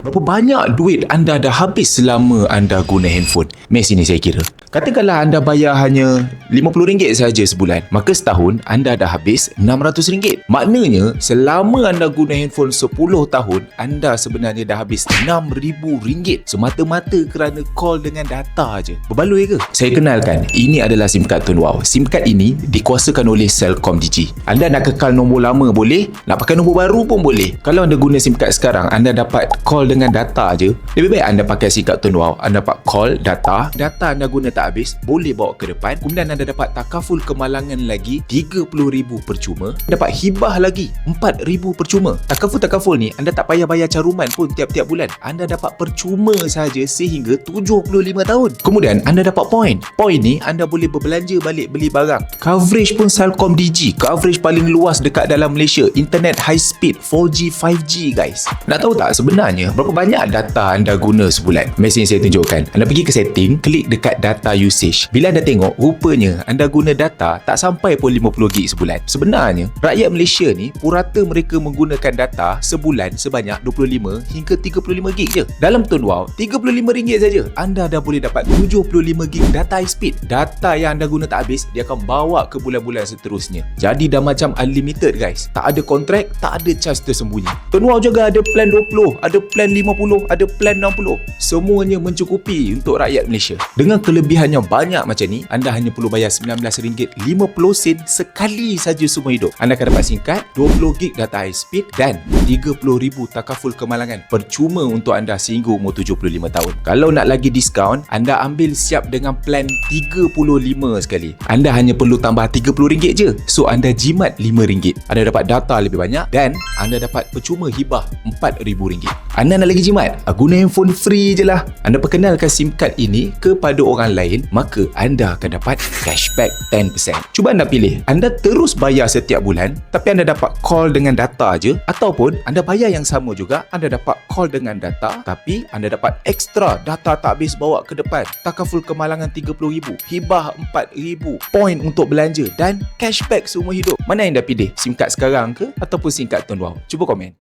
Berapa banyak duit anda dah habis selama anda guna handphone? Mari sini saya kira. Katakanlah anda bayar hanya RM50 saja sebulan, maka setahun anda dah habis RM600. Maknanya selama anda guna handphone 10 tahun, anda sebenarnya dah habis RM6,000 semata-mata kerana call dengan data aja. Berbaloi ke? Saya kenalkan, ini adalah SIM card Tun Wow. SIM card ini dikuasakan oleh Celcom Digi. Anda nak kekal nombor lama boleh, nak pakai nombor baru pun boleh. Kalau anda guna SIM card sekarang, anda dapat call dengan data aja. Lebih baik anda pakai SIM card Tun Wow. Anda dapat call, data anda guna tak habis, boleh bawa ke depan. Kemudian anda dapat takaful kemalangan lagi RM30,000 percuma. Dapat hibah lagi RM4,000 percuma. Takaful ni anda tak payah bayar caruman pun tiap-tiap bulan. Anda dapat percuma saja sehingga 75 tahun. Kemudian anda dapat point. Point ni anda boleh berbelanja balik beli barang. Coverage pun Celcom Digi. Coverage paling luas dekat dalam Malaysia. Internet high speed 4G 5G guys. Nak tahu tak sebenarnya berapa banyak data anda guna sebulan? Mari saya tunjukkan. Anda pergi ke setting, klik dekat data usage. Bila anda tengok, rupanya anda guna data tak sampai pun 50 gig sebulan. Sebenarnya, rakyat Malaysia ni purata mereka menggunakan data sebulan sebanyak 25 hingga 35 gig je. Dalam Tun Wow, RM35 saja anda dah boleh dapat 75 gig data high speed. Data yang anda guna tak habis, dia akan bawa ke bulan-bulan seterusnya. Jadi dah macam unlimited guys. Tak ada kontrak, tak ada charge tersembunyi. Tun Wow juga ada plan 20, ada plan 50, ada plan 60. Semuanya mencukupi untuk rakyat Malaysia. Dengan kelebihan yang banyak macam ni, anda hanya perlu bayar RM19.50 sekali saja seumur hidup. Anda akan dapat singkat, 20 gig data high speed dan RM30,000 takaful kemalangan percuma untuk anda sehingga umur 75 tahun. Kalau nak lagi diskaun, anda ambil siap dengan plan 35 sekali. Anda hanya perlu tambah RM30 je. So anda jimat RM5. Anda dapat data lebih banyak dan anda dapat percuma hibah RM4,000. Anda nak lagi jimat? Guna handphone free je lah. Anda perkenalkan SIM card ini kepada orang lain, maka anda akan dapat cashback 10%. Cuba anda pilih, anda terus bayar setiap bulan tapi anda dapat call dengan data je, ataupun anda bayar yang sama juga, anda dapat call dengan data tapi anda dapat extra data tak habis bawa ke depan, takaful kemalangan RM30,000, hibah RM4,000, point untuk belanja dan cashback seumur hidup. Mana yang anda pilih? SIM card sekarang ke ataupun SIM card Tun Wow? Cuba komen.